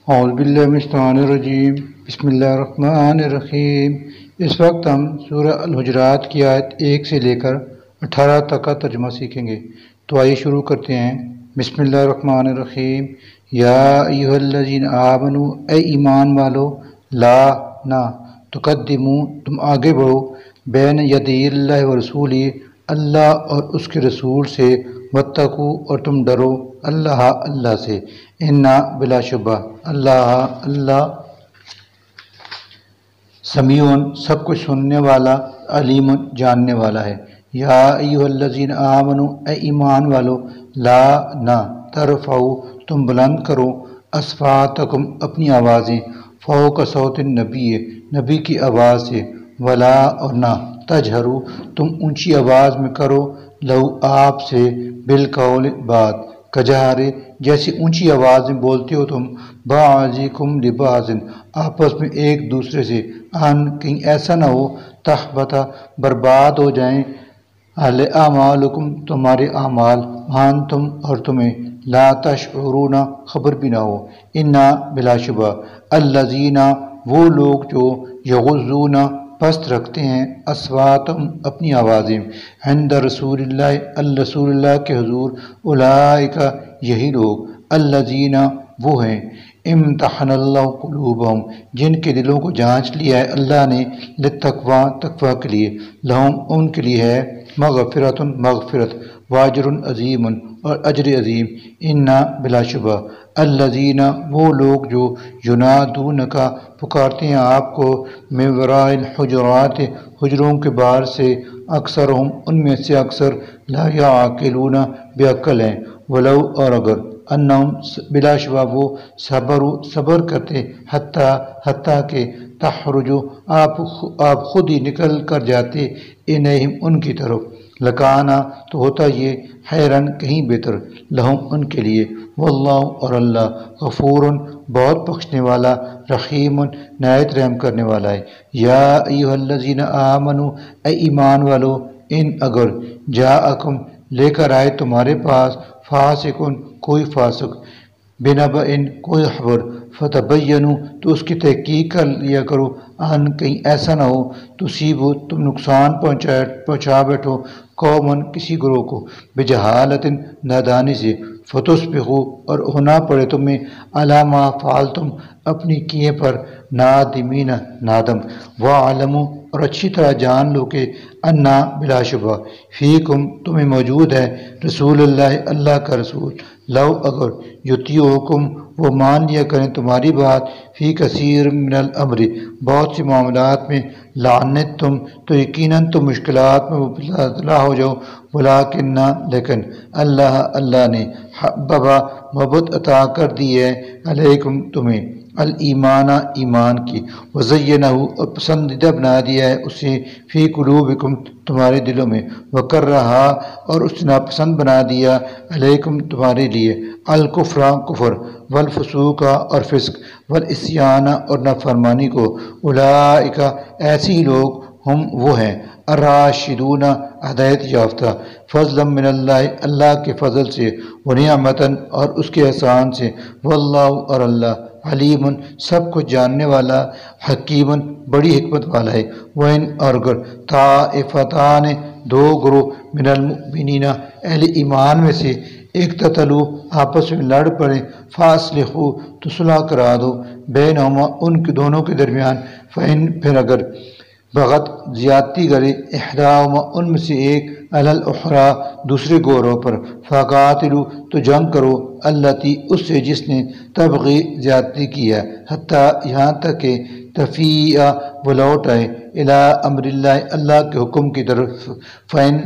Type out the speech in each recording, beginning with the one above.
اعوذ باللہ من الشیطان الرجیم بسم اللہ الرحمن الرحیم۔ اس وقت ہم سورہ الحجرات کی آیت 1 سے لے کر 18 تک کا ترجمہ سیکھیں گے، تو آئیے شروع کرتے ہیں۔ بسم اللہ الرحمن الرحیم۔ یا ایھا الذین آمنوا، اے ایمان والو، لا نہ تقدمو، تم آگے بڑھو، بین یدی اللہ و رسولہ، اللہ اور اس کے رسول سے، واتقوا، اور تم ڈرو، اللہ سے، انا بلا شبہ اللہ سمیع، سب کچھ سننے والا، علیم، جاننے والا ہے۔ یا ایھا الذین آمنوا، اے ایمان والو، لا نہ ترفعوا، تم بلند کرو، اصواتکم، اپنی آوازیں، فوق صوت النبی، نبی کی آواز سے، ولا، اور نہ، تجہروا، تم اونچی آواز میں کرو، لو، آپ سے، بالقول، بات، کجہر، جیسی اونچی آواز میں بولتے ہو تم، بعضکم لبعض، آپس میں ایک دوسرے سے، ان، کہیں ایسا نہ ہو، تحبط، برباد ہو جائیں، اعمالکم، تمہارے اعمال، وانتم، اور تمہیں، لا تشعرون، خبر بھی نہ ہو، انا، بلا شبہ، الذین، وہ لوگ جو، یغضون، پست رکھتے ہیں، اصواتہم، اپنی آوازیں، عند رسول اللہ کے حضور، اولئک، یہی لوگ، الذین، وہ ہیں، امتحن اللہ قلوبہم، جن کے دلوں کو جانچ لیا ہے اللہ نے، للتقوی، تقوی کے لیے، لہم، ان کے لیے ہے، مغفرۃ، مغفرت، واجر عظیم، اور اجر عظیم، انا، بلا شبہ، الذین، وہ لوگ جو، ینادونک، پکارتے ہیں آپ کو، من وراء الحجرات، حجروں کے باہر سے، اکثرہم، ان میں سے اکثر، لا یعقلون، بے عقل ہیں، ولو، اور اگر، انہم، بلا شبہ وہ، صبر کرتے، حتیٰ کہ، تخرج، آپ خود ہی نکل کر جاتے، الیہم، ان کی طرف، لکانا، تو ہوتا یہ، خیرن، کہیں بہتر، لہم، ان کے لیے، واللہ، اور اللہ، غفور، بہت بخشنے والا، رحیم، نہایت رحم کرنے والا ہے۔ یا ایھا الذین آمنوا، اے ایمان والو، ان، اگر، جاءکم، لے کر آئے تمہارے پاس، فاسقن، کوئی فاسق، بنبأ، کوئی خبر، فتبینوا، تو اس کی تحقیق کر لیا کرو، ان، کہیں ایسا نہ ہو، تصیبو، تم نقصان پہنچا بیٹھو، قومن، کسی گروہ کو، بجہالت، نادانی سے، فتصبحوا، اور ہونا پڑے تمہیں، علی ما فعلتم، اپنی کیے پر، نادمین، نادم، وَاعْلَمُوا، اور اچھی طرح جان لو کہ، انا، بلا شبہ، فیکم، تمہیں موجود ہے، رسول اللہ کا رسول، لو، اگر، یطیعکم، وہ مان لیا کریں تمہاری بات، فی کثیر من الامر، بہت سے معاملات میں، لعنتم، تو یقیناً تم مشکلات میں مبتلا ہو جاؤ، ولیکن، لیکن، اللہ نے، حببا، محبت عطا کر دی ہے، علیکم، تمہیں، الایمان، ایمان کی، وزینہ، اور پسندیدہ بنا دیا ہے اسے، فی قلوبکم، تمہارے دلوں میں، وکرہا، اور اس نے ناپسند بنا دیا، علیکم، تمہارے لیے، الکفر، کفر، والفسوق، اور فسق، والعصیان، اور نافرمانی کو، اولئک، ایسے ہی لوگ، ہم، وہ ہیں، الراشدون، ہدایت یافتہ، فضلا من اللہ کے فضل سے، ونعمتاً، اور اس کے احسان سے، واللہ، اور اللہ، علیم، سب کچھ جاننے والا، حکیم، بڑی حکمت والا ہے۔ وَإِنْ، اور اگر، طائفتان، دو گروہ، من المؤمنین، اہل ایمان میں سے، اقتتلوا، آپس میں لڑ پڑے، فاصلحوا، تو صلح کرا دو، بینہما، ان کے دونوں کے درمیان، فإن، پھر اگر، بغت، زیادتی کرے، احداہما، ان میں سے ایک، علی الاخری، دوسرے گروہ پر، فقاتلوا، تو جنگ کرو، التی، اس سے جس نے، تبغی، زیادتی کی ہے، حتیٰ، یہاں تک کہ، تفیء، وہ لوٹ آئے، الی امر اللہ کے حکم کی طرف، فإن،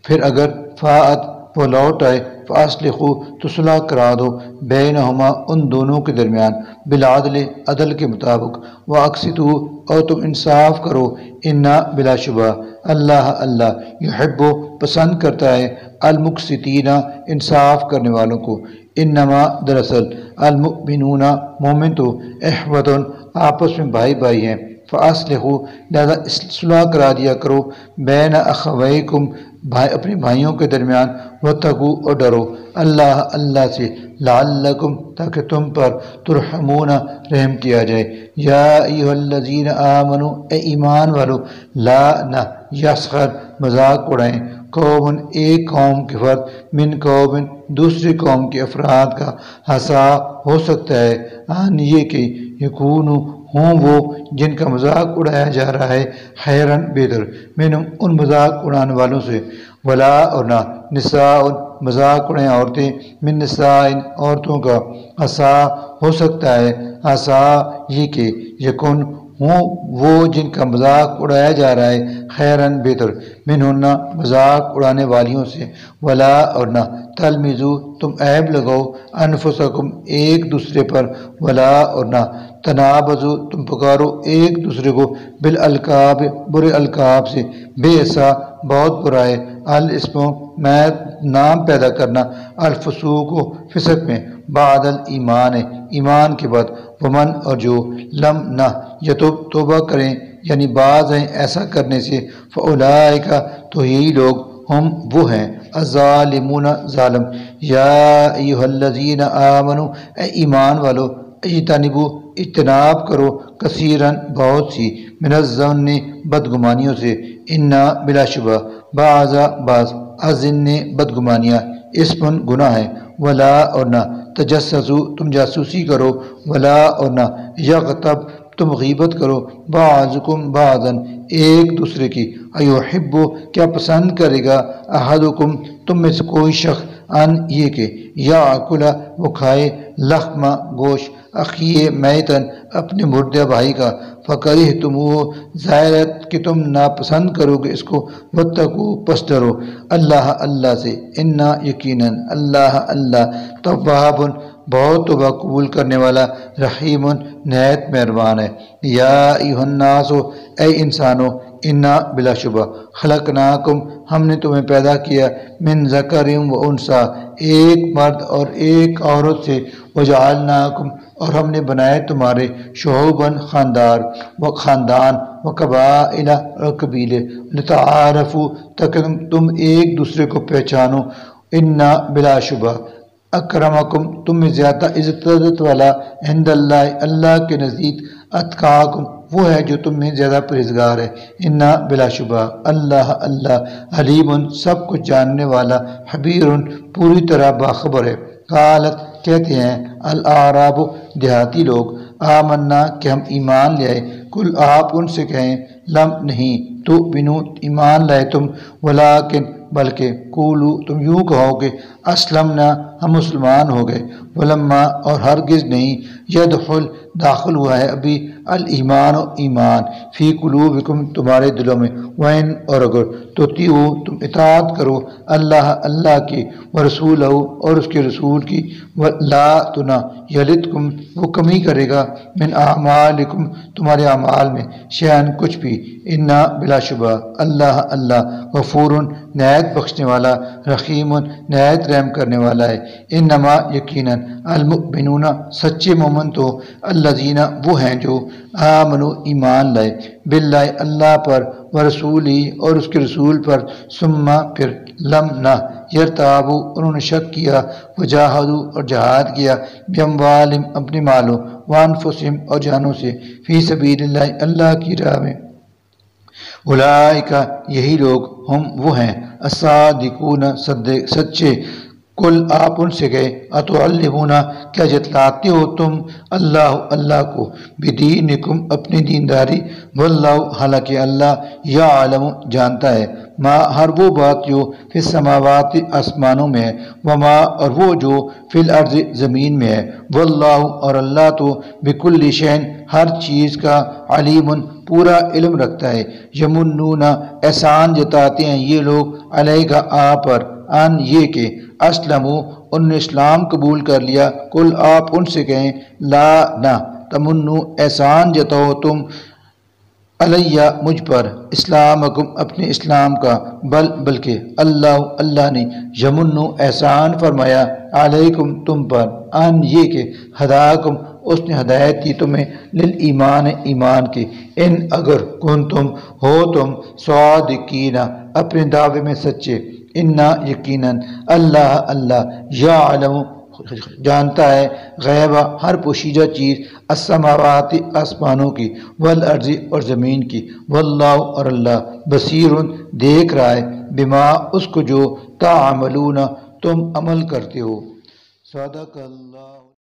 پھر اگر، فاءت، وہ لوٹ آئے، فاصلحوا، تو صلح کرا دو، بینہما، ان دونوں کے درمیان، بالعدل، عدل کے مطابق، واقسطوا، اور تم انصاف کرو، انا، بلا شبہ، اللہ یحب، پسند کرتا ہے، المقسطین، انصاف کرنے والوں کو، انما، دراصل، المؤمنون، مومن تو، اخوۃ، آپس میں بھائی ہیں، فاصلحوا، لہذا صلح کرا دیا کرو، بین اخویکم، اپنے بھائیوں کے درمیان واتقوا اور ڈرو اللہ سے لعلکم تاکہ تم پر ترحمون رحم کیا جائے یا ایھا الذین آمنوا اے ایمان والو لا نہ یسخر مذاق اڑائیں قوم ایک قوم کے فرد من قوم دوسری قوم کے افراد کا عسا ہو سکتا ہے ان یہ کہ یکونوا ہوں وہ جن کا مذاق اڑایا جا رہا ہے خیرن بہتر منہم ان مذاق اڑانے والوں سے ولا اور نہ نساء مذاق اڑائیں عورتیں من نساء عورتوں کا عسا ہو سکتا ہے عسا یہ کہ یکن ہوں وہ جن کا مذاق اڑایا جا رہا ہے خیرن بہتر منہن مذاق اڑانے والیوں سے ولا اور نہ تلمزو تم عیب لگاؤ انفسکم ایک دوسرے پر ولا اور نہ تنابزو تم پکارو ایک دوسرے کو بالالقاب برے القاب سے بے ایسا بہت برا ہے الاسم میں نام پیدا کرنا الفسوق و فسق میں بعد الایمان ایمان کے بعد ومن اور جو لم نہ یتوب توبہ کریں یعنی بعض ہیں ایسا کرنے سے فاولئک تو یہی لوگ ہم وہ ہیں الظالمون ظالم یا ایھا الذین آمنوا اے ایمان والو اجتنبوا اجتناب کرو کثیرن بہت سی من الظن بدگمانیوں سے انا بلا شبہ بعض الظن بدگمانیاں اسم گناہ ہے ولا اور نہ تجسسوا تم جاسوسی کرو ولا اور نہ یغتب تم غیبت کرو بعضکم بعضا ایک دوسرے کی ایحب کیا پسند کرے گا احدکم تم میں سے کوئی شخص ان یہ کہ یاکل وہ کھائے لحم گوشت اخیہ میتن اپنے مردہ بھائی کا فکرہتموہ ظاہر ہے کہ تم ناپسند کرو گے اس کو واتقوا پس ڈرو اللہ سے انا یقیناً اللہ تواب بہت توبہ قبول کرنے والا رحیم نہایت مہربان ہے یا ایھا الناس اے انسانو انا بلا شبہ خلقناکم ہم نے تمہیں پیدا کیا من ذکر و انثی ایک مرد اور ایک عورت سے وجعلناکم اور ہم نے بنائے تمہارے شعوباً خاندان و قبائل اور قبیلے لتعارفوا تاکہ تم ایک دوسرے کو پہچانو انا بلا شبہ اکرمکم تم میں زیادہ عزت والا عند اللہ کے نزدیک اتقاکم وہ ہے جو تم میں زیادہ پرہیزگار ہے انا بلا شبہ اللہ علیم سب کچھ جاننے والا خبیر پوری طرح باخبر ہے قالت کہتے ہیں الاعراب دیہاتی لوگ آمنا کہ ہم ایمان لے آئے کل آپ ان سے کہیں لم نہیں تو بنو ایمان لائے تم ولیکن بلکہ قولو تم یوں کہو کہ اسلمنا ہم مسلمان ہو گئے ولما اور ہرگز نہیں یدخل داخل ہوا ہے ابھی الایمان و ایمان فی قلوبکم تمہارے دلوں میں وین اور اگر تطیعوا تم اطاعت کرو اللہ کی ورسولہ اور اس کے رسول کی لا تنا یلدکم وہ کمی کرے گا من اعمالکم تمہارے اعمال میں شیئن کچھ بھی انا بلا شبہ اللہ غفور نہایت بخشنے والا رحیم نہایت رحم کرنے والا ہے انما یقیناً المؤمنون سچے مومن تو الذین وہ ہیں جو آمنو ایمان لائے باللہ اللہ پر ورسولی اور اس کے رسول پر ثم پھر لم نہ یرتابو انہوں نے شک کیا وجاہدو اور جہاد کیا باموالہم اپنے مالوں وانفسہم اور جانوں سے فی سبیل اللہ کی راہ میں اولئک یہی لوگ ہم وہ ہیں الصادقون سچے کل آپ ان سے گئے اتعلمون کیا جتلاتے ہو تم اللہ کو بدینکم اپنی دینداری واللہ حالانکہ اللہ یعلم جانتا ہے ما ہر وہ بات جو فی السماوات آسمانوں میں ہے وما اور وہ جو فی الارض زمین میں ہے واللہ اور اللہ تو بکل شیء ہر چیز کا علیم پورا علم رکھتا ہے یمنون احسان جتاتے ہیں یہ لوگ علیہ آپ پر ان یہ کہ اسلموا ان نے اسلام قبول کر لیا کل آپ ان سے کہیں لا نہ تمنو احسان جتاؤ تم علیہ مجھ پر اسلامکم اپنے اسلام کا بلکہ اللہ نے یمنو احسان فرمایا علیکم تم پر ان یہ کہ ہداکم اس نے ہدایت دی تمہیں للایمان ایمان کی، ان اگر کنتم ہو تم صادقین اپنے دعوے میں سچے، انا یقیناً اللہ یعلم جانتا ہے غیبہ ہر پوشیدہ چیز، السماوات آسمانوں کی، والارض اور زمین کی، واللہ اور اللہ بصیر دیکھ رہا ہے، بما اس کو جو تعملون تم عمل کرتے ہو۔ صدق اللہ۔